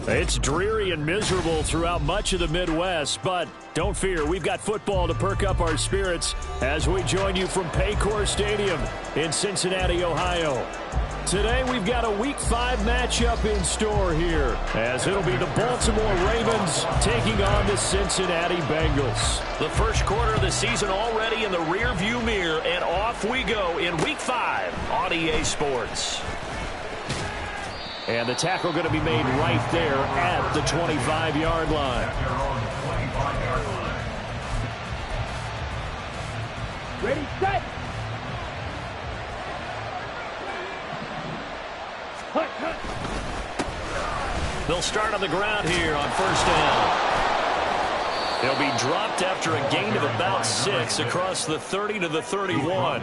It's dreary and miserable throughout much of the Midwest, but don't fear, we've got football to perk up our spirits as we join you from Paycor Stadium in Cincinnati, Ohio. Today we've got a Week 5 matchup in store here, as it'll be the Baltimore Ravens taking on the Cincinnati Bengals. The first quarter of the season already in the rearview mirror, and off we go in Week 5 on EA Sports. And the tackle going to be made right there at the 25-yard line. Ready, set. They'll start on the ground here on first down. They'll be dropped after a gain of about 6 across the 30 to the 31.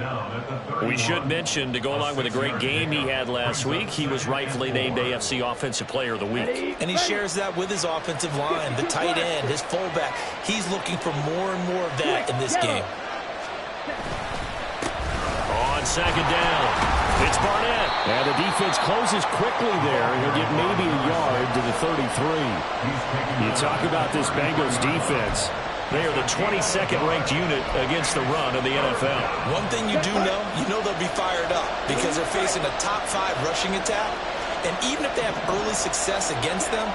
We should mention, to go along with a great game he had last week, he was rightfully named AFC Offensive Player of the Week. And he shares that with his offensive line, the tight end, his fullback. He's looking for more and more of that in this game. On second down, it's Barnett. And the defense closes quickly there. He'll get maybe a yard to the 33. You talk about this Bengals defense. They are the 22nd ranked unit against the run in the NFL. One thing you do know they'll be fired up because they're facing a top 5 rushing attack. And even if they have early success against them,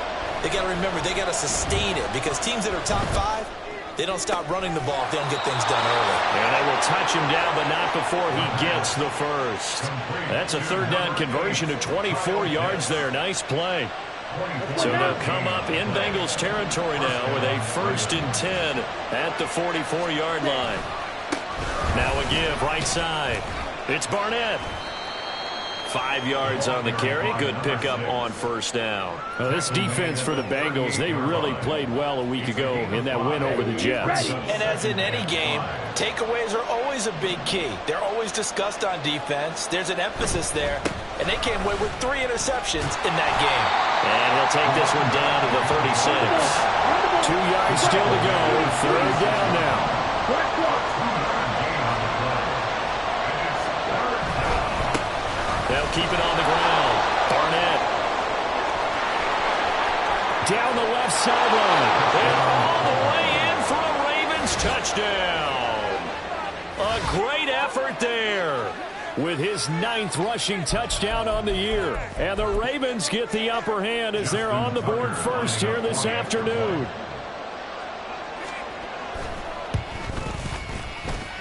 they got to remember they got to sustain it because teams that are top 5, they don't stop running the ball if they don't get things done early. And they will touch him down, but not before he gets the first. That's a third down conversion of 24 yards there. Nice play. So they'll come up in Bengals territory now with a 1st and 10 at the 44-yard line. Now a give right side. It's Barnett. 5 yards on the carry. Good pickup on first down. Well, this defense for the Bengals, they really played well a week ago in that win over the Jets. And as in any game, takeaways are always a big key. They're always discussed on defense. There's an emphasis there. And they came away with 3 interceptions in that game. And he'll take this one down to the 36. 2 yards still to go. Third down now. They'll keep it on the ground. Barnett. Down the left sideline. And all the way in for a Ravens touchdown. A great effort there. With his 9th rushing touchdown on the year. And the Ravens get the upper hand as they're on the board first here this afternoon.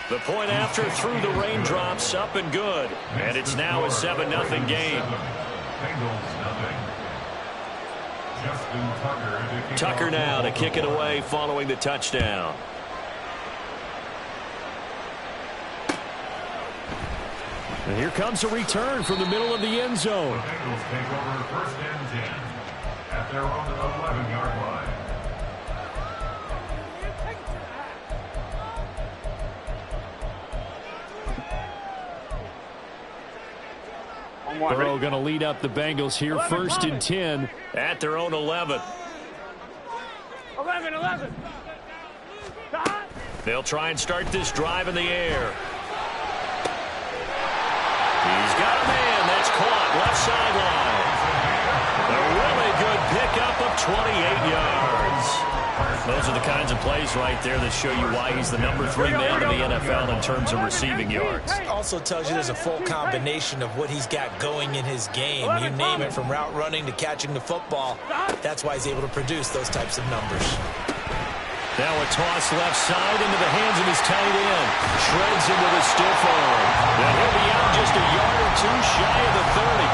The point after through the raindrops, up and good. And it's now a 7-0 game. Tucker now to kick it away following the touchdown. And here comes a return from the middle of the end zone. The Bengals take over 1st and 10 at their own 11-yard line. Burrow going to lead up the Bengals here, 1st and 10 at their own 11. 11. They'll try and start this drive in the air. He's got a man. That's caught left sideline. A really good pickup of 28 yards. Those are the kinds of plays right there that show you why he's the number 3 man in the NFL in terms of receiving yards. Also tells you there's a full combination of what he's got going in his game. You name it, from route running to catching the football. That's why he's able to produce those types of numbers. Now a toss left side into the hands of his tight end. Shreds him with a stiff arm. And he'll be out just a yard or 2 shy of the 30.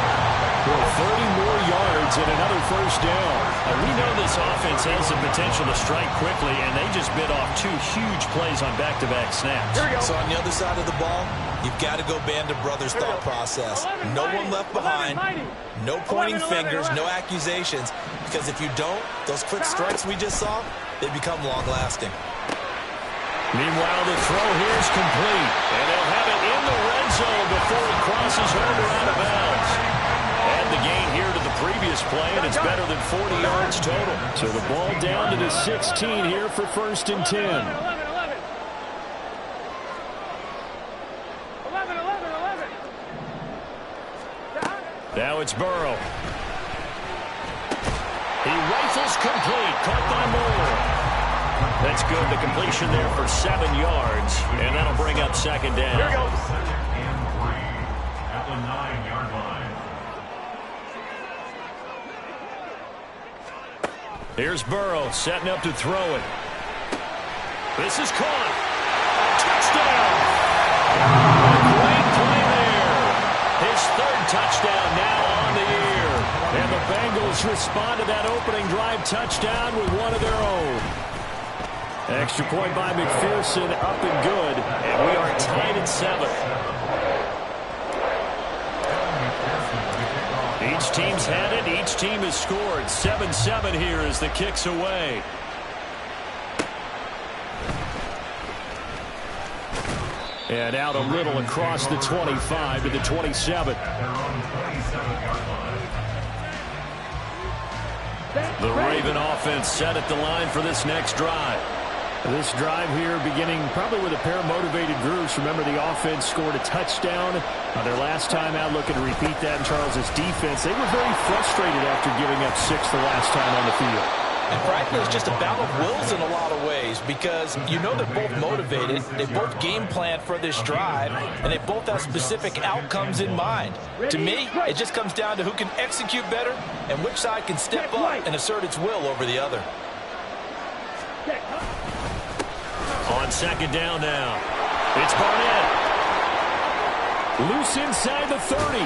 Well, 30 more yards and another first down. And we know this offense has the potential to strike quickly, and they just bit off 2 huge plays on back-to-back snaps. So on the other side of the ball, you've got to go Band of Brothers thought process. No one left behind, no pointing fingers, no accusations, because if you don't, those quick strikes we just saw, they become long-lasting. Meanwhile, the throw here is complete, and they'll have it in the red zone before he crosses over out of bounds. And the gain here to the previous play, and it's better than 40 yards total. So the ball down to the 16 here for 1st and 10. 11. Now it's Burrow. He Rifles complete. Caught by Moore. That's good. The completion there for 7 yards. And that'll bring up second down. Here we go. Second and 3 at the 9-yard line. Here's Burrow setting up to throw it. This is caught. Touchdown. A great play there. His 3rd touchdown now on the year. And the Bengals respond to that opening drive touchdown with one of their own. Extra point by McPherson, up and good. And we are tied at 7. Each team's had it. Each team has scored. 7-7 here as the kick's away. And out a little across the 25 to the 27. The Raven offense set at the line for this next drive. This drive here beginning probably with a pair of motivated groups. Remember, the offense scored a touchdown on their last time out. Looking to repeat that in Charles's defense. They were very frustrated after giving up 6 the last time on the field. And frankly, it's just a battle of wills in a lot of ways because you know they're both motivated, they both game plan for this drive, and they both have specific outcomes in mind. To me, it just comes down to who can execute better and which side can step up and assert its will over the other. On second down now, it's Barnett. Loose inside the 30.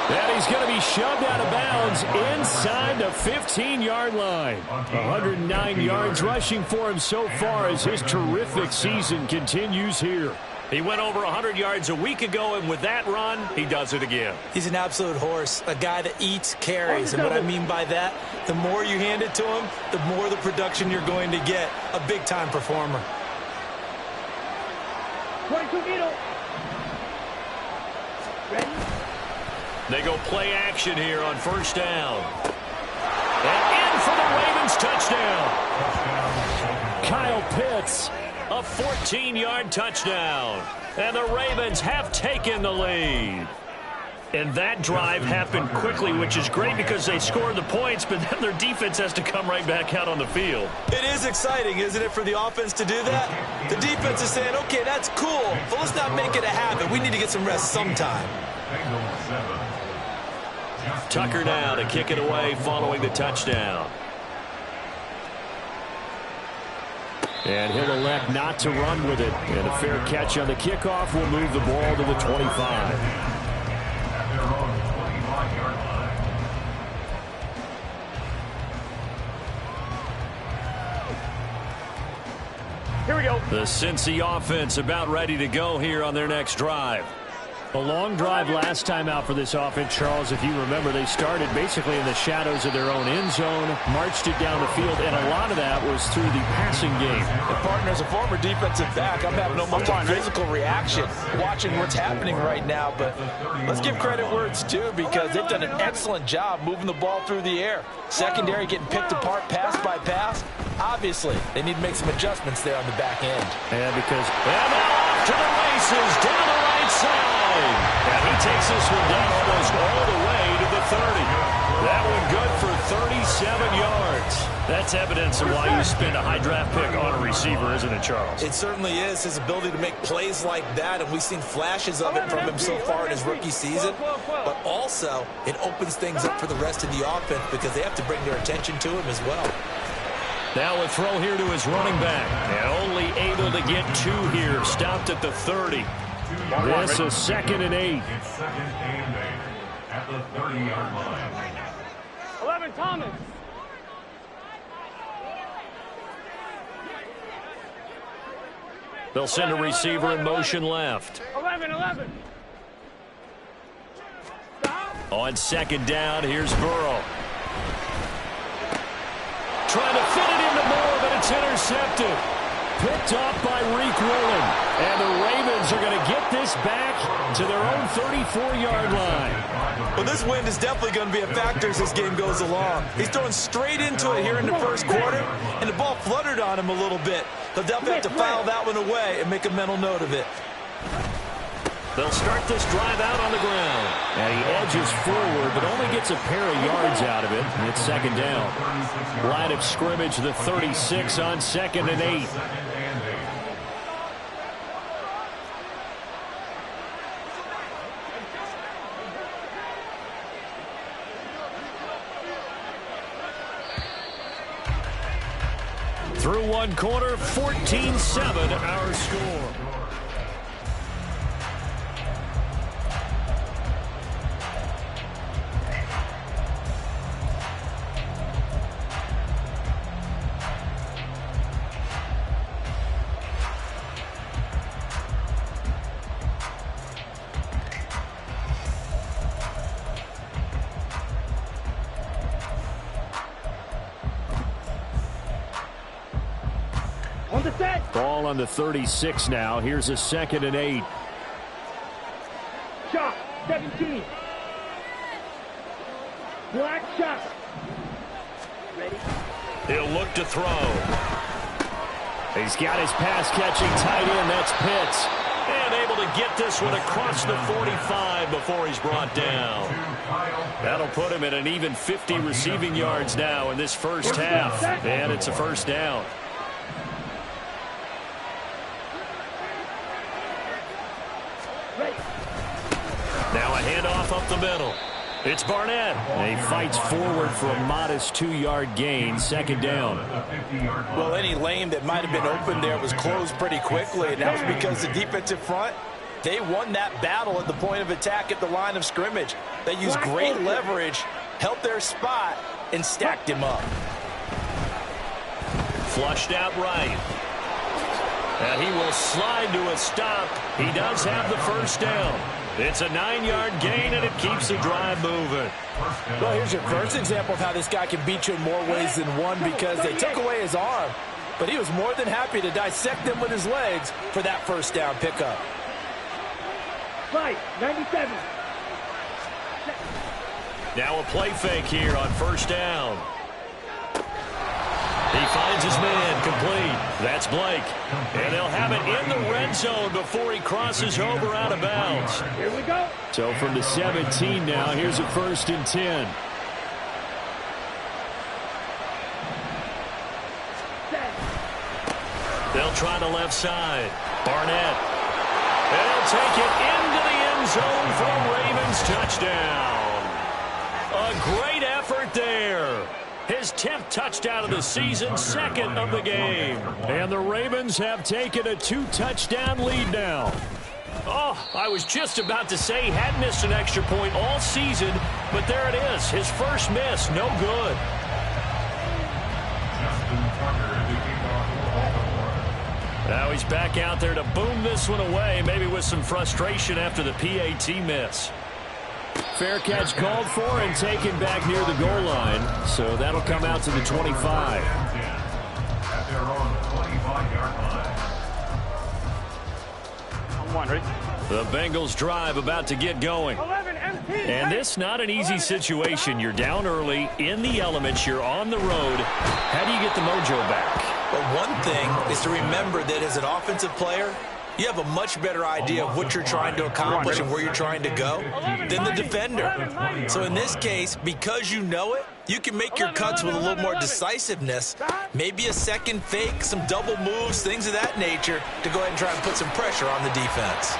And he's going to be shoved out of bounds inside the 15-yard line. 109 yards rushing for him so far as his terrific season continues here. He went over 100 yards a week ago, and with that run, he does it again. He's an absolute horse, a guy that eats carries. And what I mean by that, the more you hand it to him, the more the production you're going to get. A big-time performer. 22 middle. Ready? They go play action here on first down. And in for the Ravens touchdown. Kyle Pitts, a 14-yard touchdown. And the Ravens have taken the lead. And that drive happened quickly, which is great because they scored the points, but then their defense has to come right back out on the field. It is exciting, isn't it, for the offense to do that? The defense is saying, okay, that's cool, but let's not make it a habit. We need to get some rest sometime. Tucker now to kick it away following the touchdown. And he'll elect not to run with it. And a fair catch on the kickoff will move the ball to the 25. Here we go. The Cincy offense about ready to go here on their next drive. A long drive last time out for this offense, Charles. If you remember, they started basically in the shadows of their own end zone, marched it down the field, and a lot of that was through the passing game. And partner, as a former defensive back, I'm having almost a physical reaction watching what's happening right now. But let's give credit where it's due because they've done an excellent job moving the ball through the air. Secondary getting picked apart pass by pass. Obviously, they need to make some adjustments there on the back end. And because And off to the races down the right side. And he takes this one down almost all the way to the 30. That one good for 37 yards. That's evidence of why you spend a high draft pick on a receiver, isn't it, Charles? It certainly is, his ability to make plays like that, and we've seen flashes of it from him so far in his rookie season. But also, it opens things up for the rest of the offense because they have to bring their attention to him as well. Now a throw here to his running back. And only able to get 2 here. Stopped at the 30. this is 2nd and 8. It's 2nd and 8 at the 30-yard line. 11 Thomas. They'll send a receiver in motion left. 11. Stop. On second down, here's Burrow. Trying to fit it into Moore, but it's intercepted. Picked off by Reek Willen. And the Ravens are going to get this back to their own 34-yard line. Well, this wind is definitely going to be a factor as this game goes along. He's throwing straight into it here in the first quarter, and the ball fluttered on him a little bit. They'll definitely have to file that one away and make a mental note of it. They'll start this drive out on the ground. And he edges forward, but only gets a pair of yards out of it. And it's second down. Line of scrimmage, the 36 on 2nd and 8. Through one quarter, 14-7 our score. Ball on the 36 now. Here's a 2nd and 8. Shot, 17. Black shot. Ready? He'll look to throw. He's got his pass-catching tight end. That's Pitts. And able to get this one across the 45 before he's brought down. That'll put him at an even 50 receiving yards now in this first half. And it's a first down. Now a handoff up the middle. It's Barnett. And he fights forward for a modest 2-yard gain, second down. Well, any lane that might have been open there was closed pretty quickly, and that was because the defensive front, they won that battle at the point of attack at the line of scrimmage. They used great leverage, held their spot, and stacked him up. Flushed out right. And he will slide to a stop. He does have the first down. It's a 9-yard gain, and it keeps the drive moving. Well, here's your first example of how this guy can beat you in more ways than one, because they took away his arm, but he was more than happy to dissect them with his legs for that first down pickup. Fight, 97. Now a play fake here on first down. He finds his man complete. That's Blake. And they'll have it in the red zone before he crosses over out of bounds. Here we go. So from the 17 now, here's a 1st and 10. They'll try the left side. Barnett. And he'll take it into the end zone for a Ravens touchdown. A great effort there. His 10th touchdown of the season, 2nd of the game. And the Ravens have taken a 2-touchdown lead now. Oh, I was just about to say he hadn't missed an extra point all season, but there it is. His first miss, no good. Now he's back out there to boom this one away, maybe with some frustration after the PAT miss. Fair catch called for and taken back near the goal line. So that'll come out to the 25. At their own 25-yard line. On one, ready? The Bengals drive about to get going. 11, empty. And this not an easy situation. You're down early, in the elements, you're on the road. How do you get the mojo back? But one thing is to remember that as an offensive player, you have a much better idea of what you're trying to accomplish and where you're trying to go than the defender. So in this case, because you know it, you can make your cuts with a little more decisiveness, maybe a second fake, some double moves, things of that nature, to go ahead and try and put some pressure on the defense.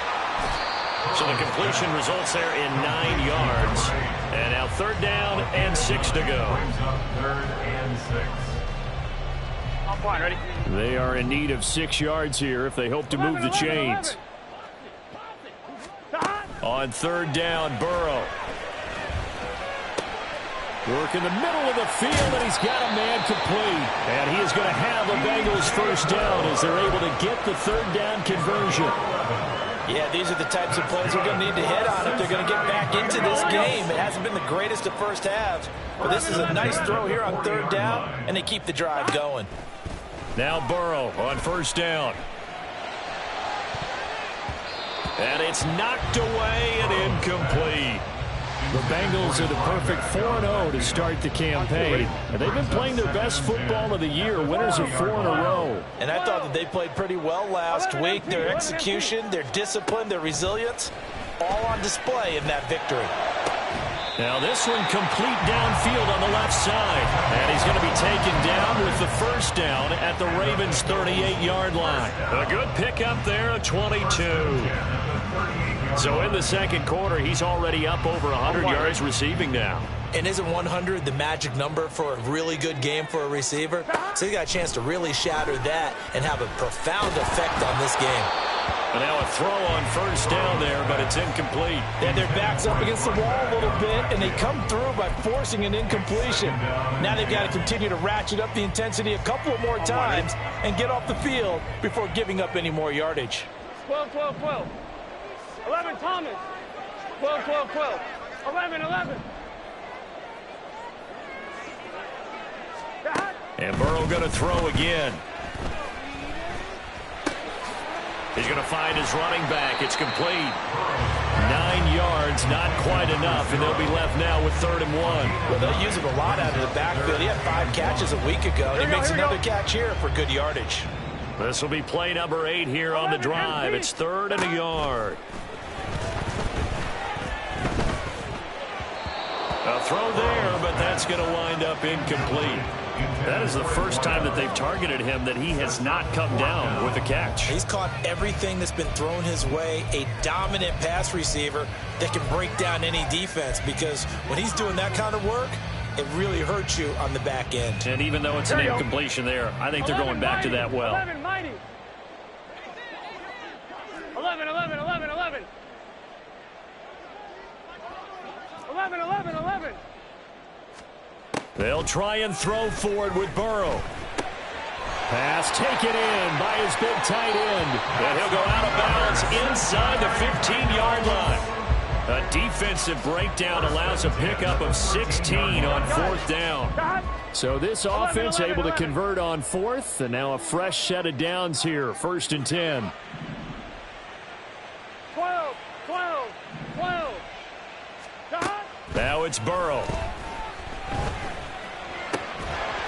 So the completion results there in 9 yards. And now 3rd down and 6 to go. 3rd and 6. On one, ready? They are in need of 6 yards here if they hope to move the chains. On 3rd down, Burrow. Work in the middle of the field, and he's got a man complete. And he is going to have the Bengals first down as they're able to get the 3rd down conversion. Yeah, these are the types of plays they're going to need to hit on if they're going to get back into this game. It hasn't been the greatest of first halves, but this is a nice throw here on 3rd down, and they keep the drive going. Now Burrow on 1st down. And it's knocked away and incomplete. The Bengals are the perfect 4-0 to start the campaign. And they've been playing their best football of the year. Winners of 4 in a row. And I thought that they played pretty well last week. Their execution, their discipline, their resilience, all on display in that victory. Now this one complete downfield on the left side. And he's going to be taken down with the first down at the Ravens' 38-yard line. A good pickup there at 22. So in the second quarter, he's already up over 100 yards receiving now. And isn't 100 the magic number for a really good game for a receiver? So he got a chance to really shatter that and have a profound effect on this game. And now a throw on first down there, but it's incomplete. And their back's up against the wall a little bit, and they come through by forcing an incompletion. Now they've got to continue to ratchet up the intensity a couple of more times and get off the field before giving up any more yardage. 12, 12, 12. 11, Thomas. 12, 12, 12. 11, 11. And Burrow going to throw again. He's going to find his running back. It's complete. 9 yards, not quite enough, and they'll be left now with 3rd and 1. Well, they'll use him a lot out of the backfield. He had 5 catches a week ago, and he makes another catch here for good yardage. This will be play number 8 here on the drive. It's 3rd and a yard. A throw there, but that's going to wind up incomplete. That is the first time that they've targeted him that he has not come down with a catch. He's caught everything that's been thrown his way. A dominant pass receiver that can break down any defense, because when he's doing that kind of work, it really hurts you on the back end. And even though it's an incompletion there, I think they're going back to that well. 11, mighty. 11, 11, 11, 11. 11, 11, 11. They'll try and throw forward with Burrow. Pass taken in by his big tight end. And he'll go out of bounds inside the 15-yard line. A defensive breakdown allows a pickup of 16 on 4th down. So this offense able to convert on 4th, and now a fresh set of downs here. 1st and 10. 12, 12, 12. Now it's Burrow.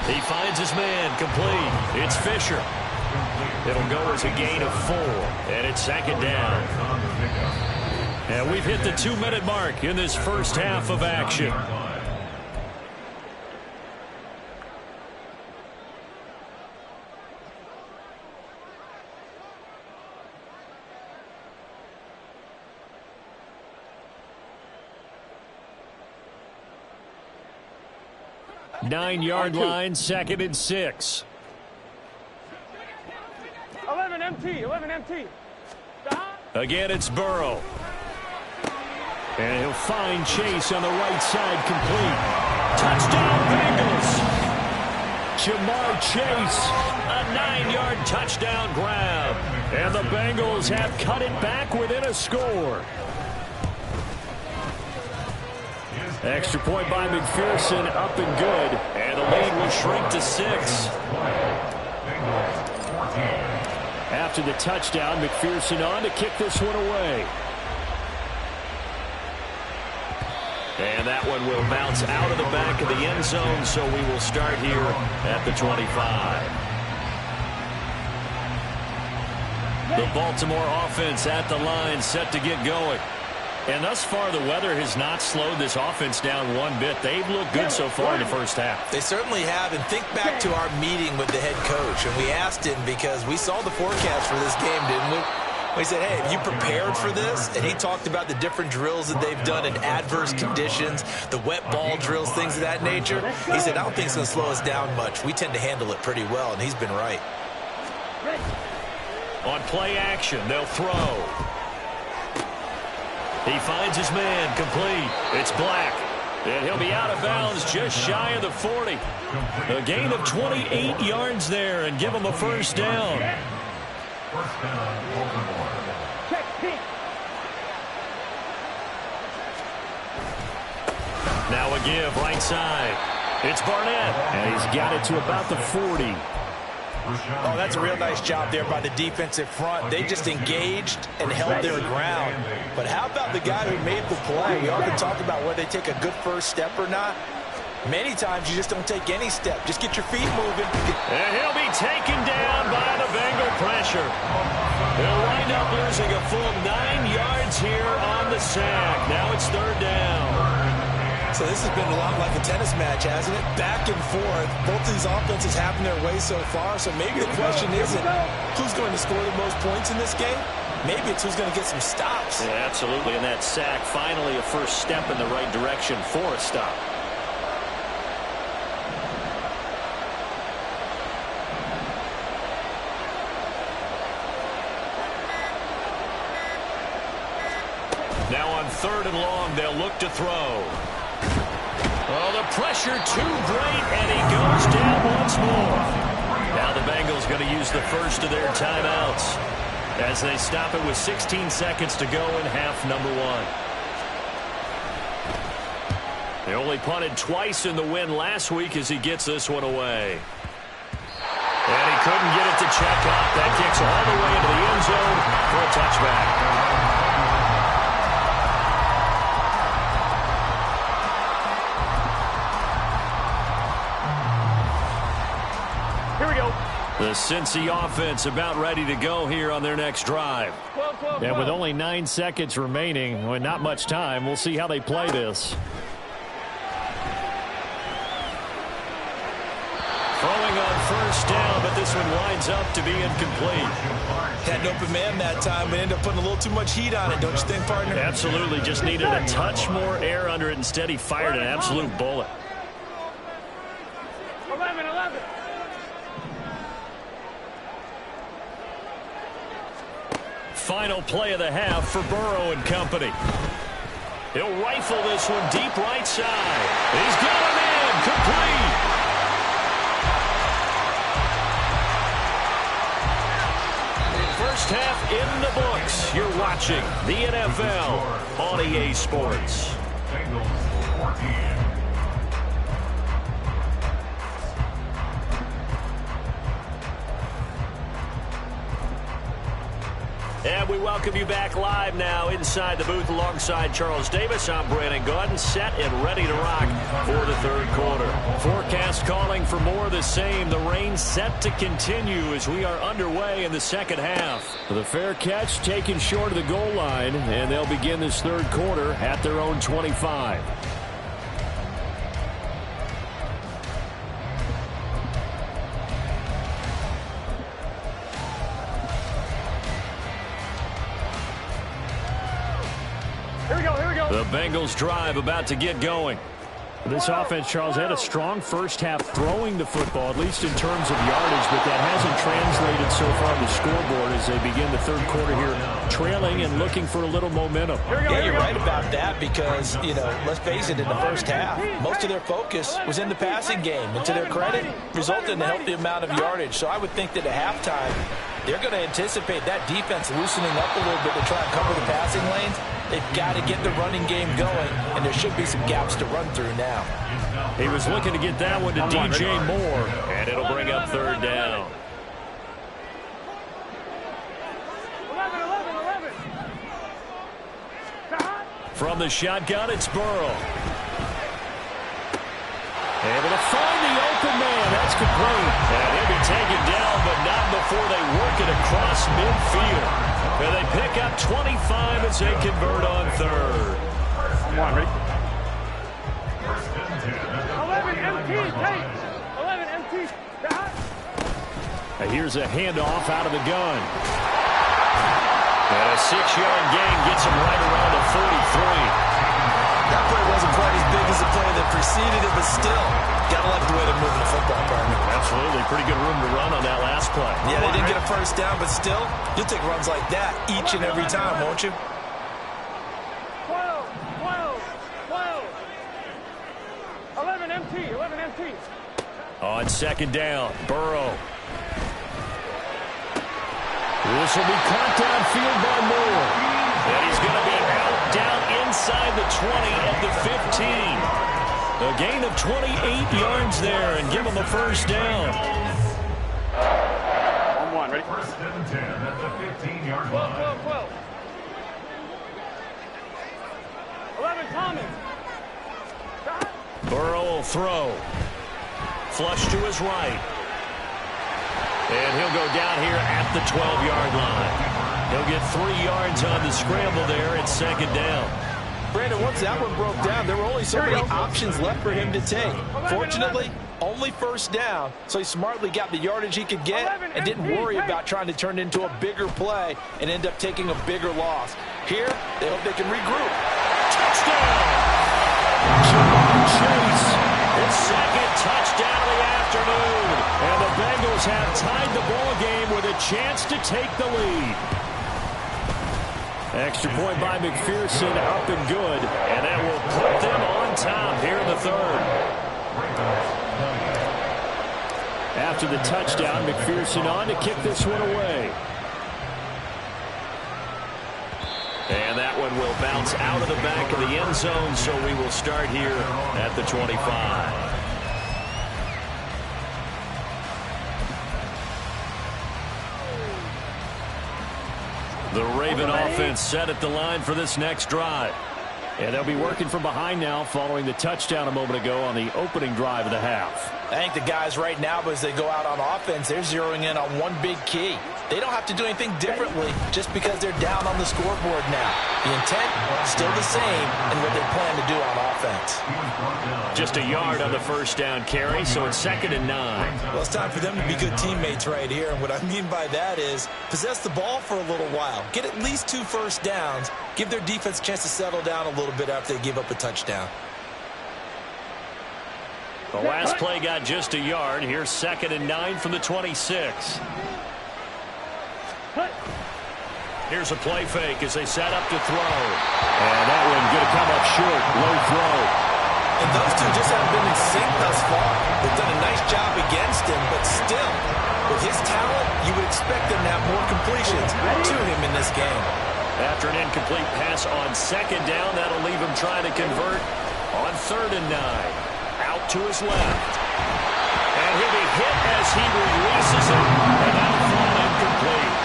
He finds his man, complete. It's Fisher. It'll go as a gain of 4, and it's 2nd down. And we've hit the 2-minute mark in this first half of action. Nine-yard line, 2nd and 6. 11 MT, 11 MT. Again, it's Burrow. And he'll find Chase on the right side, complete. Touchdown, Bengals! Jamar Chase, a 9-yard touchdown grab. And the Bengals have cut it back within a score. Extra point by McPherson, up and good. And the lead will shrink to 6. After the touchdown, McPherson on to kick this one away. And that one will bounce out of the back of the end zone, so we will start here at the 25. The Baltimore offense at the line, set to get going. And thus far, the weather has not slowed this offense down one bit. They've looked good so far in the first half. They certainly have. And think back to our meeting with the head coach. And we asked him, because we saw the forecast for this game, didn't we? We said, hey, have you prepared for this? And he talked about the different drills that they've done in adverse conditions, the wet ball drills, things of that nature. He said, I don't think it's going to slow us down much. We tend to handle it pretty well, and he's been right. On play action, they'll throw. He finds his man, complete. It's Black. And he'll be out of bounds just shy of the 40. A gain of 28 yards there, and give him a first down. First down, Baltimore. Now a give right side. It's Barnett, and he's got it to about the 40. Oh, that's a real nice job there by the defensive front. They just engaged and held their ground. But how about the guy who made the play? We often talk about whether they take a good first step or not. Many times you just don't take any step. Just get your feet moving. And he'll be taken down by the Bengal pressure. They'll wind up losing a full 9 yards here on the sack. Now it's third down. So this has been a lot like a tennis match, hasn't it? Back and forth. Both of these offenses having their way so far. So maybe the question isn't who's going to score the most points in this game. Maybe it's who's going to get some stops. Yeah, absolutely. And that sack, finally a first step in the right direction for a stop. Now on third and long, they'll look to throw. Oh, the pressure too great, and he goes down once more. Now the Bengals going to use the first of their timeouts as they stop it with 16 seconds to go in half number one. They only punted twice in the win last week as he gets this one away. And he couldn't get it to check up. That kicks all the way into the end zone for a touchback. The Cincy offense about ready to go here on their next drive. And with only 9 seconds remaining, well, not much time, we'll see how they play this. Throwing on first down, but this one winds up to be incomplete. Had an open man that time, but ended up putting a little too much heat on it, don't you think, partner? Absolutely, just needed a touch more air under it. Instead, he fired an absolute bullet. 11. Final play of the half for Burrow and company. He'll rifle this one deep right side. He's got him in. Complete. First half in the books. You're watching the NFL on EA Sports. Bengals 14. And we welcome you back live now inside the booth alongside Charles Davis. I'm Brandon Gaudin, set and ready to rock for the third quarter. Forecast calling for more of the same. The rain set to continue as we are underway in the second half. The fair catch taken short of the goal line, and they'll begin this third quarter at their own 25. The Bengals drive about to get going. This offense, Charles, had a strong first half throwing the football, at least in terms of yardage, but that hasn't translated so far on the scoreboard as they begin the third quarter here, trailing and looking for a little momentum. Yeah, you're right about that because, you know, let's face it, in the first half, most of their focus was in the passing game. And to their credit, resulted in a healthy amount of yardage. So I would think that at halftime, they're going to anticipate that defense loosening up a little bit to try and cover the passing lanes. They've got to get the running game going, and there should be some gaps to run through now. He was looking to get that one to DJ Moore, and it'll bring up third down. 11. From the shotgun, it's Burrow. Able to find the open man. That's complete. And he'll be taken down, but not before they work it across midfield. And they pick up 25 as they convert on third. 11 MT, take. 11 MT. Here's a handoff out of the gun. And a 6-yard gain gets him right around the 43. That play wasn't quite as big as the play that preceded it, but still, got to like the way they're moving the football, partner. Absolutely. Pretty good room to run on that last play. Yeah, they didn't get a first down, but still, you'll take runs like that each and every time, won't you? 11 MT. On second down, Burrow. This will be caught downfield by Moore. And he's going to be out down inside the 20 at the 15. A gain of 28 yards there and give him a first down. First and 10 at the 15-yard 12, line. 12, 12. 11, Thomas. Stop. Burrow will throw. Flush to his right. And he'll go down here at the 12-yard line. He'll get 3 yards on the scramble there at second down. Brandon, once that one broke down, there were only so many options left for him to take. Fortunately, only first down, so he smartly got the yardage he could get and didn't worry about trying to turn it into a bigger play and end up taking a bigger loss. Here, they hope they can regroup. Touchdown! Jamar Chase, his second touchdown of the afternoon. And the Bengals have tied the ball game with a chance to take the lead. Extra point by McPherson, up and good. And that will put them on top here in the third. After the touchdown, McPherson on to kick this one away. And that one will bounce out of the back of the end zone, so we will start here at the 25. The Raven offense set at the line for this next drive. And they'll be working from behind now following the touchdown a moment ago on the opening drive of the half. I think the guys right now, as they go out on offense, they're zeroing in on one big key. They don't have to do anything differently just because they're down on the scoreboard now. The intent, still the same in what they plan to do on offense. Just a yard on the first down carry, so it's 2nd and 9. Well, it's time for them to be good teammates right here. And what I mean by that is possess the ball for a little while. Get at least 2 first downs. Give their defense a chance to settle down a little bit after they give up a touchdown. The last play got just a yard. Here's 2nd and 9 from the 26. Here's a play fake as they set up to throw. And that one going to come up short. Low throw. And those two just haven't been in sync thus far. They've done a nice job against him, but still, with his talent, you would expect them to have more completions to him in this game. After an incomplete pass on 2nd down, that'll leave him trying to convert on 3rd and 9. Out to his left. And he'll be hit as he releases it, and that'll fall incomplete.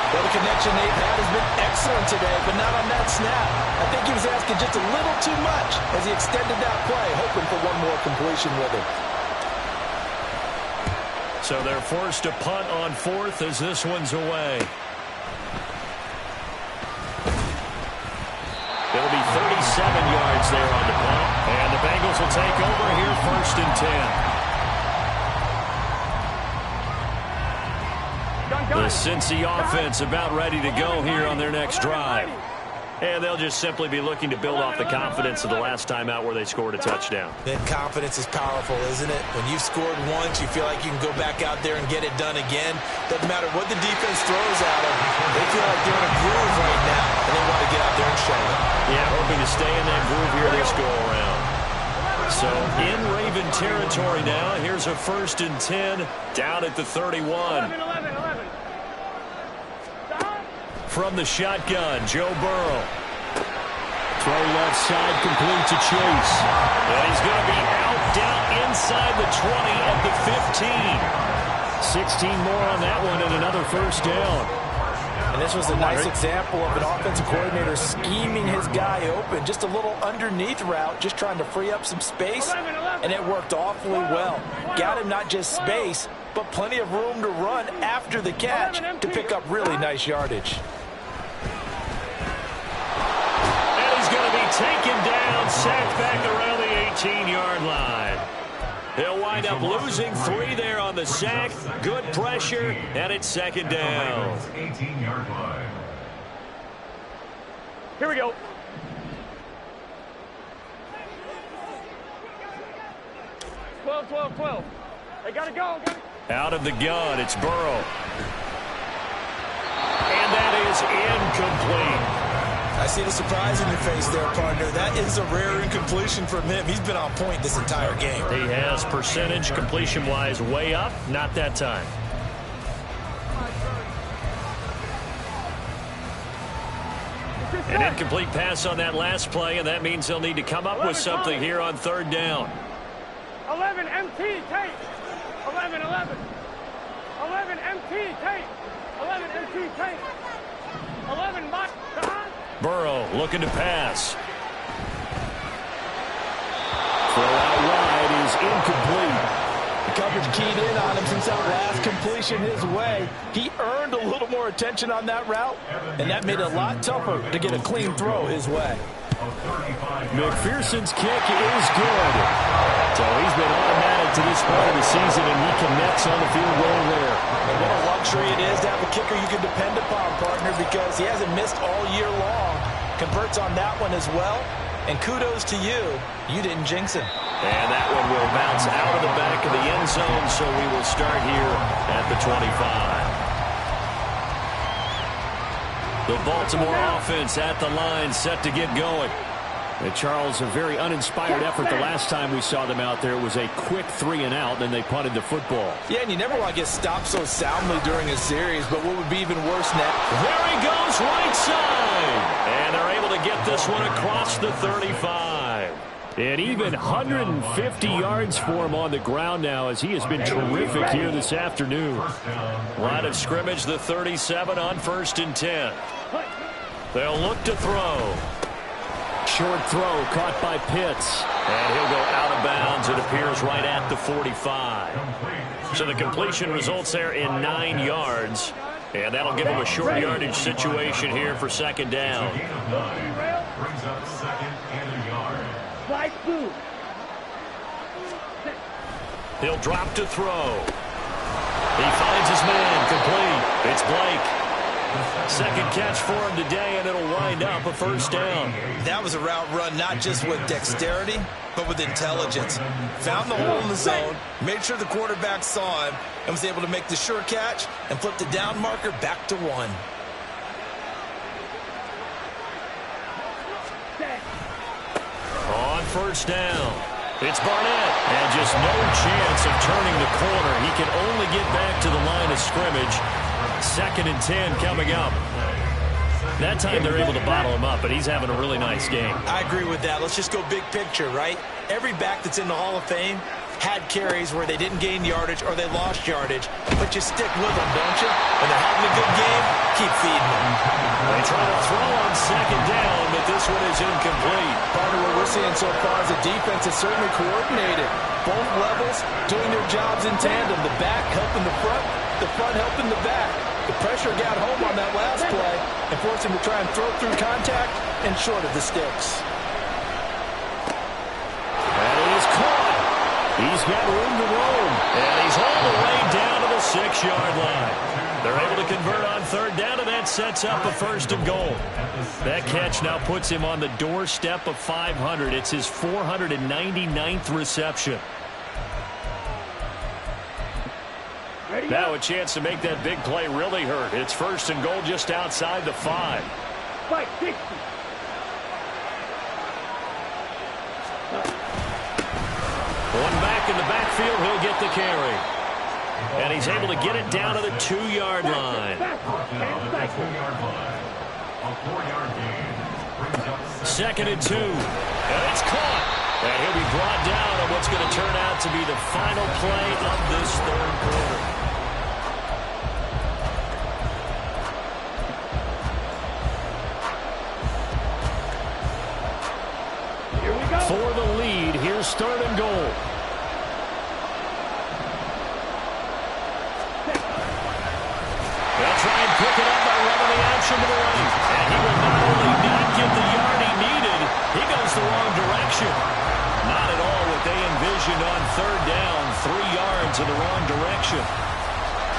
Well, the connection they've had has been excellent today, but not on that snap. I think he was asking just a little too much as he extended that play, hoping for one more completion with it. So they're forced to punt on 4th as this one's away. It'll be 37 yards there on the punt. And the Bengals will take over here 1st and 10. The Cincy offense about ready to go here on their next drive. And they'll just simply be looking to build off the confidence of the last time out where they scored a touchdown. Then confidence is powerful, isn't it? When you've scored once, you feel like you can go back out there and get it done again. Doesn't matter what the defense throws at them. They feel like they're in a groove right now, and they want to get out there and show it. Yeah, hoping to stay in that groove here this go-around. So in Raven territory now, here's a 1st and 10 down at the 31. 11, 11, 11. From the shotgun, Joe Burrow. Throw left side, complete to Chase. And he's going to be out down inside the 20 at the 15. 16 more on that one and another first down. And this was a nice example of an offensive coordinator scheming his guy open. Just a little underneath route, just trying to free up some space. And it worked awfully well. Got him not just space, but plenty of room to run after the catch to pick up really nice yardage. And he's going to be taken down, sacked back around the 18-yard line. He'll wind up losing 3 there on the sack. Good pressure, and it's 2nd down. 18-yard line. Here we go. Twelve. They gotta go. Out of the gun, it's Burrow. And that is incomplete. I see the surprise in your face there, partner. That is a rare incompletion from him. He's been on point this entire game. He has percentage completion-wise way up, not that time. An incomplete pass on that last play, and that means they'll need to come up with something here on 3rd down. 11, MT, take. 11. 11 MT tape. 11 MT tape. 11 Mike. Burrow looking to pass. Throw out wide is incomplete. The coverage keyed in on him since that last completion his way. He earned a little more attention on that route, and that made it a lot tougher to get a clean throw his way. McPherson's kick is good. So he's been automatic to this part of the season, and he connects on the field goal there. And what a luxury it is to have a kicker you can depend upon, partner, because he hasn't missed all year long. Converts on that one as well. And kudos to you. You didn't jinx him. And that one will bounce out of the back of the end zone, so we will start here at the 25. The Baltimore offense at the line, set to get going. And Charles, a very uninspired effort the last time we saw them out there. It was a quick 3 and out, then they punted the football. Yeah, and you never want to get stopped so soundly during a series, but what would be even worse than that? There he goes, right side. And they're able to get this one across the 35. And even 150 yards for him on the ground now, as he has been terrific here this afternoon. Line of scrimmage, the 37 on 1st and 10. They'll look to throw. Short throw caught by Pitts. And he'll go out of bounds, it appears, right at the 45. So the completion results there in 9 yards. And that'll give him a short yardage situation here for 2nd down. Brings up 2nd and a yard. He'll drop to throw. He finds his man, complete. It's Blake. 2nd catch for him today, and it'll wind up a 1st down. That was a route run not just with dexterity, but with intelligence. Found the hole in the zone, made sure the quarterback saw him, and was able to make the sure catch and flip the down marker back to 1. On 1st down, it's Barnett. And just no chance of turning the corner. He can only get back to the line of scrimmage. 2nd and 10 coming up. That time they're able to bottle him up, but he's having a really nice game. I agree with that. Let's just go big picture, right? Every back that's in the Hall of Fame had carries where they didn't gain yardage or they lost yardage, but you stick with them, don't you? When they're having a good game, keep feeding them. They try to throw on 2nd down, but this one is incomplete. Part of what we're seeing so far is the defense is certainly coordinated. Both levels doing their jobs in tandem. The back helping the front helping the back. The pressure got home on that last play and forced him to try and throw through contact and short of the sticks. And it is caught. He's got room to roam. And he's all the way down to the 6-yard line. They're able to convert on 3rd down, and that sets up a 1st and goal. That catch now puts him on the doorstep of 500. It's his 499th reception. Now a chance to make that big play really hurt. It's 1st and goal just outside the 5. Fight 60. One back in the backfield, he'll get the carry. And he's able to get it down to the 2-yard line. A 4-yard gain. Brings up 2nd and 2. And it's caught. And he'll be brought down on what's going to turn out to be the final play of this 3rd quarter. For the lead, here's 3rd and goal. They'll try and pick it up by running the action to the right. And he will not only not get the yard he needed, he goes the wrong direction. Not at all what they envisioned on 3rd down. 3 yards in the wrong direction.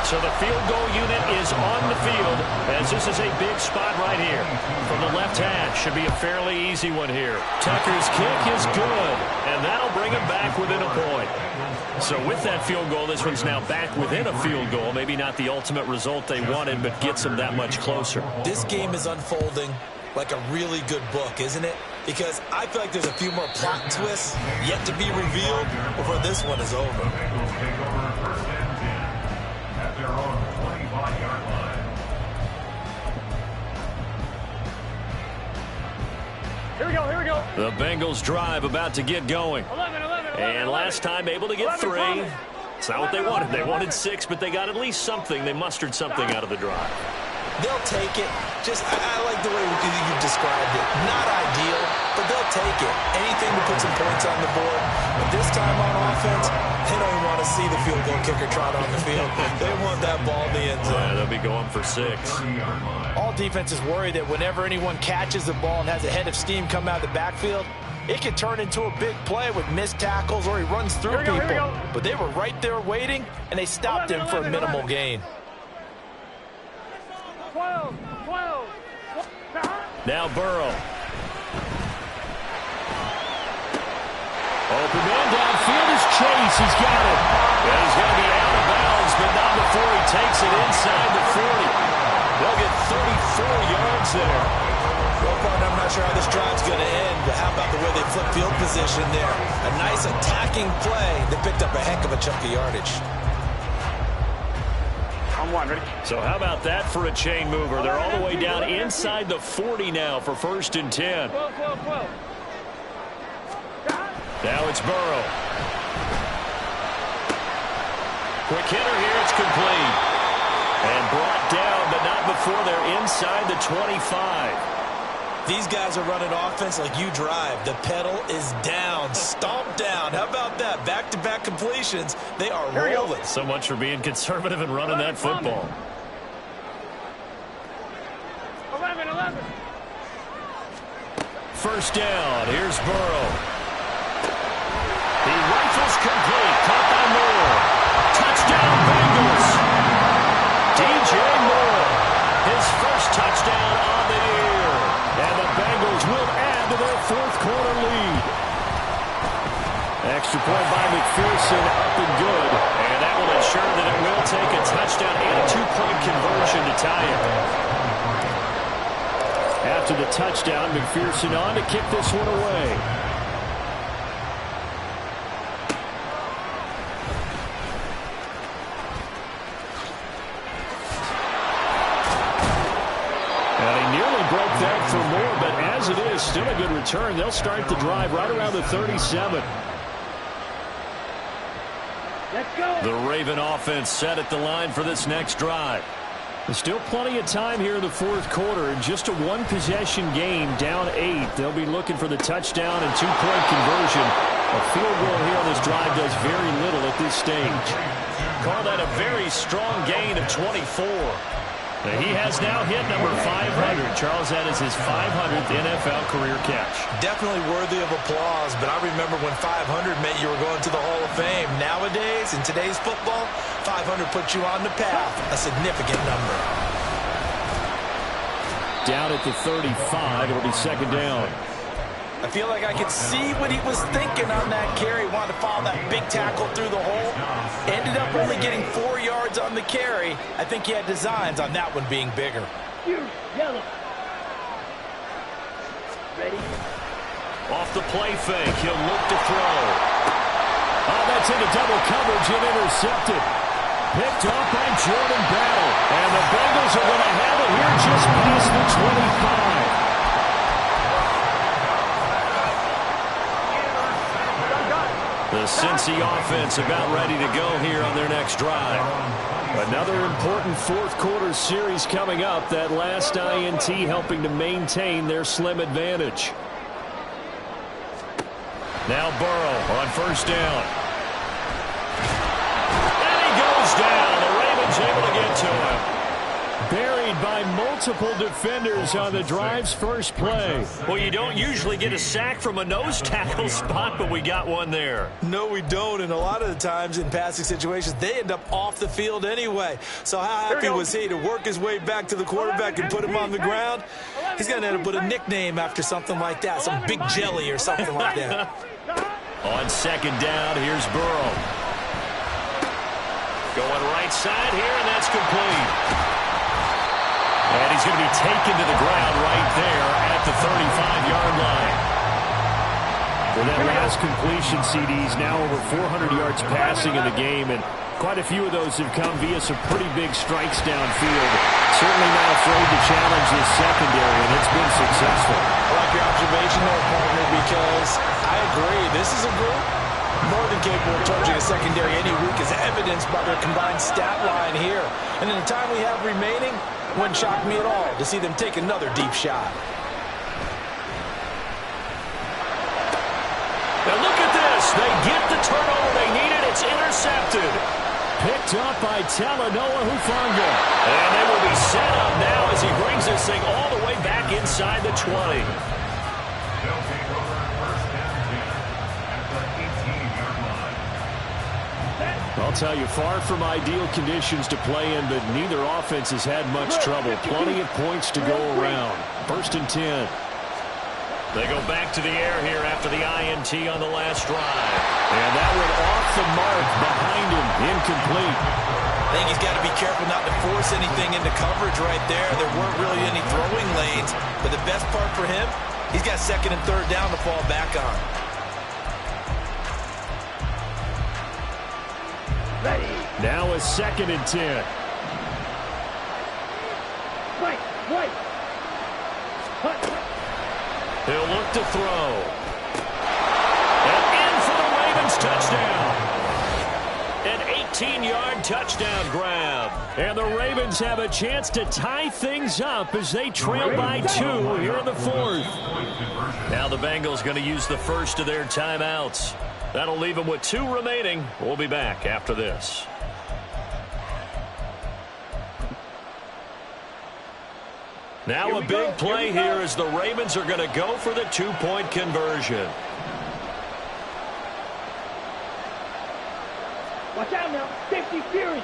So the field goal unit is on the field, as this is a big spot right here. From the left hash, should be a fairly easy one here. Tucker's kick is good, and that'll bring him back within a point. So with that field goal, this one's now back within a field goal. Maybe not the ultimate result they wanted, but gets them that much closer. This game is unfolding like a really good book, isn't it? Because I feel like there's a few more plot twists yet to be revealed before this one is over. Bengals take over 1st and 10 at their own 25-yard line. Here we go, here we go. The Bengals drive about to get going. 11. And last time able to get 3. It's not what they wanted. They wanted 6, but they got at least something. They mustered something out of the drive. They'll take it. I like the way you described it. Not ideal, but they'll take it. Anything to put some points on the board. But this time on offense, they don't even want to see the field goal kicker trot on the field. They want that ball in the end zone. Yeah, they'll be going for 6. All defenses worry that whenever anyone catches the ball and has a head of steam come out of the backfield, it can turn into a big play with missed tackles or he runs through people. But they were right there waiting, and they stopped him for a minimal gain. 12. Now Burrow. Open man downfield is Chase. He's got it. And he's going to be out of bounds, but not before he takes it inside the 40. They'll get 34 yards there. Well, partner, I'm not sure how this drive's going to end, but how about the way they flip field position there? A nice attacking play. They picked up a heck of a chunk of yardage. On 1, ready? So how about that for a chain mover? They're all the way down inside the 40 now for 1st and 10. 12. Now it's Burrow. Quick hitter here. It's complete. And brought down, but not before they're inside the 25. These guys are running offense like you drive. The pedal is down, stomped down. How about that? Back-to-back completions. They are rolling. So much for being conservative and running that football. 11. First down. Here's Burrow. He rifles complete. Caught by Moore. Touchdown, Bengals. DJ Moore. His first touchdown on the year. And the Bengals will add to their 4th quarter lead. Extra point by McPherson, up and good. And that will ensure that it will take a touchdown and a 2-point conversion to tie it. After the touchdown, McPherson on to kick this one away. Broke that for more, but as it is, still a good return. They'll start the drive right around the 37. Let's go. The Raven offense set at the line for this next drive. There's still plenty of time here in the 4th quarter, and just a 1-possession game, down 8. They'll be looking for the touchdown and 2-point conversion. A field goal here on this drive does very little at this stage. Call that a very strong gain of 24. He has now hit number 500. Charles, that is his 500th NFL career catch. Definitely worthy of applause, but I remember when 500 meant you were going to the Hall of Fame. Nowadays, in today's football, 500 puts you on the path, a significant number. Down at the 35, it'll be 2nd down. I feel like I could see what he was thinking on that carry. Wanted to follow that big tackle through the hole. Ended up only getting 4 yards on the carry. I think he had designs on that one being bigger. Yellow. Ready? Off the play fake, he'll look to throw. Oh, that's into double coverage and intercepted. Picked off by Jordan Battle. And the Bengals are going to have it here just past the 25. The Cincy offense about ready to go here on their next drive. Another important 4th quarter series coming up. That last INT helping to maintain their slim advantage. Now Burrow on 1st down. And he goes down. The Ravens able to get to him. Buried by multiple defenders on the drive's first play. Well, you don't usually get a sack from a nose tackle spot, but we got one there. No, we don't, and a lot of the times in passing situations, they end up off the field anyway. So how happy was he to work his way back to the quarterback and put him on the ground? He's going to end up with a nickname after something like that, some Big Jelly or something like that. On 2nd down, here's Burrow. Going right side here, and that's complete. And he's going to be taken to the ground right there at the 35-yard line. For that last completion, CD's now over 400 yards passing in the game, and quite a few of those have come via some pretty big strikes downfield. Certainly not afraid to challenge this secondary, and it's been successful. I like your observation there, partner, because I agree. This is a group More than capable of torching a secondary any week, as evidenced by their combined stat line here. And in the time we have remaining, wouldn't shock me at all to see them take another deep shot. Now look at this. They get the turnover they needed. It's intercepted. Picked up by Talanoa Hufanga. And they will be set up now as he brings this thing all the way back inside the 20. They'll take over first down 10 at the 18-yard line. I'll tell you, far from ideal conditions to play in, but neither offense has had much trouble. Plenty of points to go around. First and 10. They go back to the air here after the INT on the last drive. And that one off the mark behind him. Incomplete. I think he's got to be careful not to force anything into coverage right there. There weren't really any throwing lanes. But the best part for him, he's got second and third down to fall back on. Now a second and 10. Wait. He'll look to throw. And in for the Ravens touchdown. An 18-yard touchdown grab. And the Ravens have a chance to tie things up as they trail by 2 here in the fourth. Now the Bengals going to use the first of their timeouts. That'll leave them with 2 remaining. We'll be back after this. Now a big play here as the Ravens are going to go for the 2-point conversion. Watch out now. Safety Fury.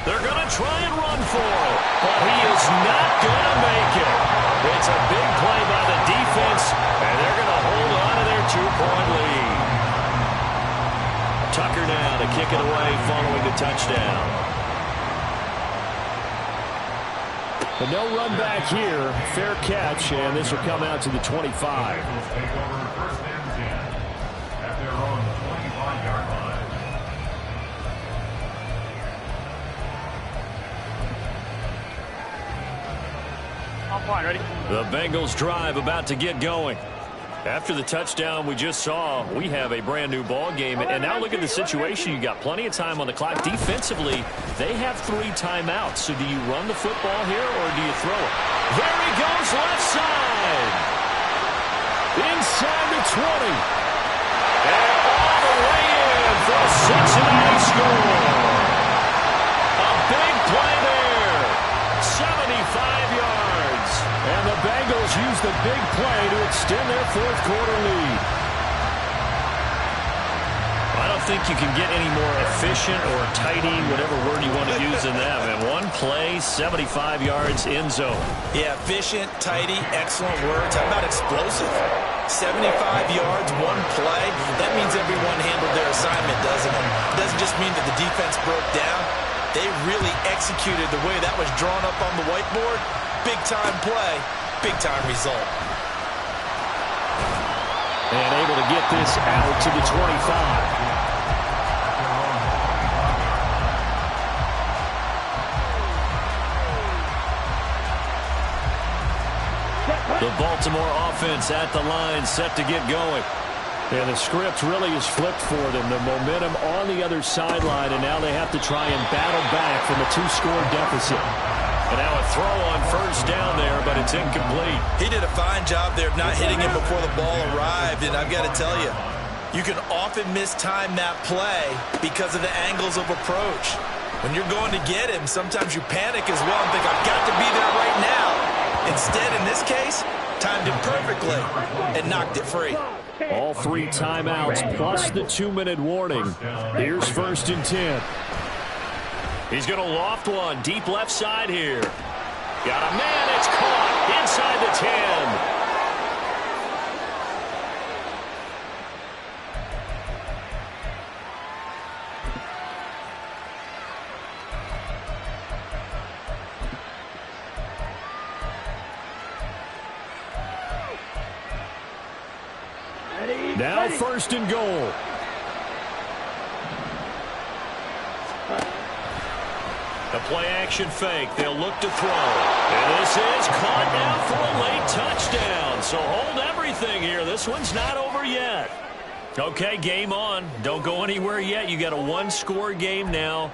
They're going to try and run for it, but he is not going to make it. It's a big play by the defense, and they're going to hold on to their 2-point lead. Tucker now to kick it away following the touchdown. But no run back here. Fair catch, and this will come out to the 25. Bengals take over first and 10 at their own 25-yard line. I'm fine, ready? The Bengals drive about to get going. After the touchdown we just saw, we have a brand new ball game. And now look at the situation. You got plenty of time on the clock. Defensively, they have 3 timeouts. So do you run the football here or do you throw it? There he goes, left side. Inside the 20. And all the way in for a Cincinnati score. A big play there. 75 yards. And the Bengals use the big play to extend their fourth-quarter lead. I don't think you can get any more efficient or tidy, whatever word you want to use in that. And one play, 75 yards, end zone. Yeah, efficient, tidy, excellent words. How about explosive? 75 yards, one play. That means everyone handled their assignment, doesn't it? It doesn't just mean that the defense broke down. They really executed the way that was drawn up on the whiteboard. Big-time play, big-time result. And able to get this out to the 25. The Baltimore offense at the line, set to get going. And the script really is flipped for them. The momentum on the other sideline, and now they have to try and battle back from a 2-score deficit. And now a throw on first down there, but it's incomplete. He did a fine job there of not hitting him before the ball arrived, and I've got to tell you, you can often mistime that play because of the angles of approach. When you're going to get him, sometimes you panic as well and think, I've got to be there right now. Instead, in this case, timed it perfectly and knocked it free. All 3 timeouts plus the 2-minute warning. Here's first and 10. He's going to loft one deep left side here. Got a man, it's caught inside the 10. Now first and goal. The play action fake. They'll look to throw. And this is caught now for a late touchdown. So hold everything here. This one's not over yet. Okay, game on. Don't go anywhere yet. You got a one-score game now.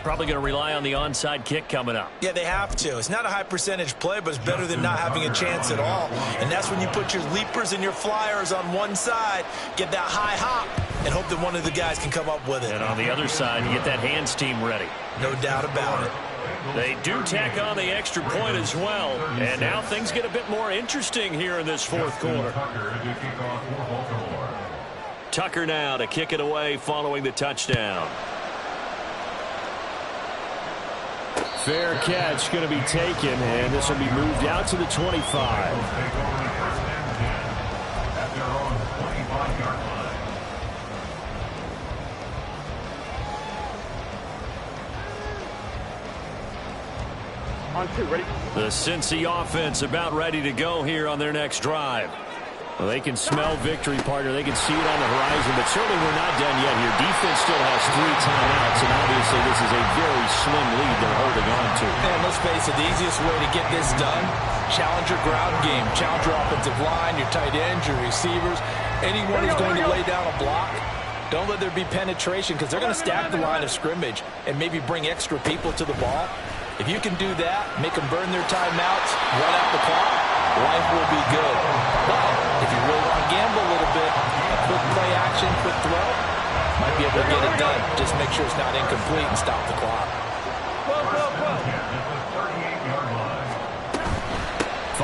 Probably going to rely on the onside kick coming up. Yeah, they have to. It's not a high percentage play, but it's better than not having a chance at all. And that's when you put your leapers and your flyers on one side, get that high hop, and hope that one of the guys can come up with it. And on the other side, you get that hands team ready. No doubt about it. They do tack on the extra point as well. And now things get a bit more interesting here in this fourth quarter. Tucker now to kick it away following the touchdown. Fair catch going to be taken, and this will be moved out to the 25. On two, ready? The Cincy offense about ready to go here on their next drive. Well, they can smell victory, partner. They can see it on the horizon, but certainly we're not done yet here. Defense still has 3 timeouts, and obviously this is a very slim lead they're holding on to. And let's face it, the easiest way to get this done, challenge your ground game. Challenge your offensive line, your tight ends, your receivers, anyone who's going to lay down a block. Don't let there be penetration because they're going to stack the line of scrimmage and maybe bring extra people to the ball. If you can do that, make them burn their timeouts, run out the clock, life will be good. But if you really want to gamble a little bit, a quick play action, quick throw, might be able to get it done. Just make sure it's not incomplete and stop the clock.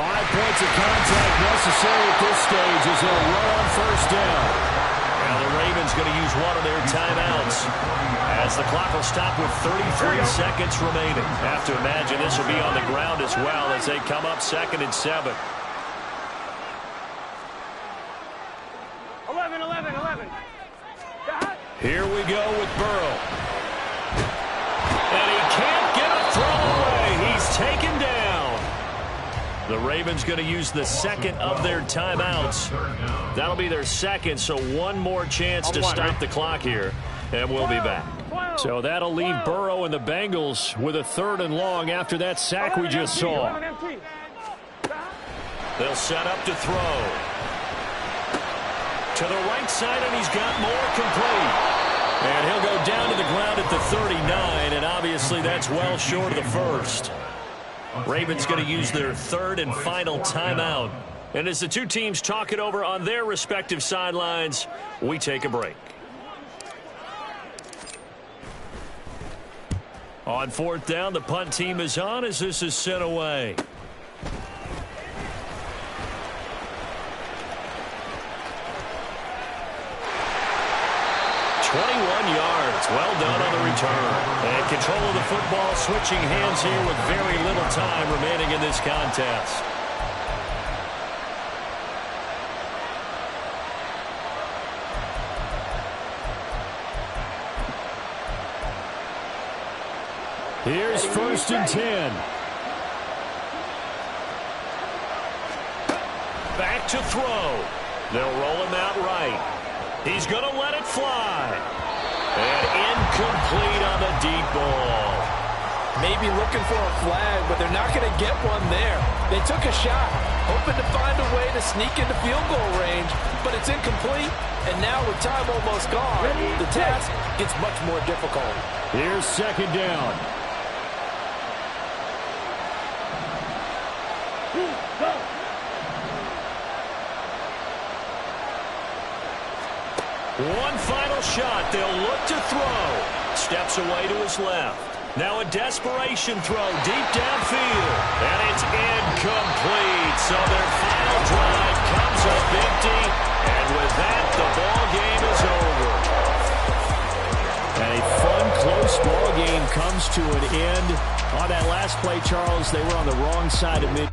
5 points of contact necessary at this stage as they'll run on first down. Now the Ravens going to use one of their timeouts as the clock will stop with 33 seconds remaining. Have to imagine this will be on the ground as well as they come up 2nd and 7. 11. Here we go with Burrow. And he can't get a throw away. He's taken down. The Ravens going to use the second of their timeouts. That'll be their second, so one more chance to stop the clock here, and we'll be back. So that'll leave Burrow and the Bengals with a 3rd and long after that sack we just saw. They'll set up to throw. To the right side, and he's got more complete. And he'll go down to the ground at the 39, and obviously that's well short of the first. Ravens going to use their 3rd and final timeout. And as the two teams talk it over on their respective sidelines, we take a break. On 4th down, the punt team is on as this is sent away. 21 yards. Well done on the return. And control of the football switching hands here with very little time remaining in this contest. Here's 1st and 10. Back to throw. They'll roll him out right. He's going to let it fly. And incomplete on the deep ball. Maybe looking for a flag, but they're not going to get one there. They took a shot, hoping to find a way to sneak into field goal range, but it's incomplete. And now with time almost gone, the task gets much more difficult. Here's 2nd down. One final shot. They'll look to throw. Steps away to his left. Now a desperation throw deep downfield. And it's incomplete. So their final drive comes up empty. And with that, the ball game is over. And a fun, close ball game comes to an end. On that last play, Charles, they were on the wrong side of mid.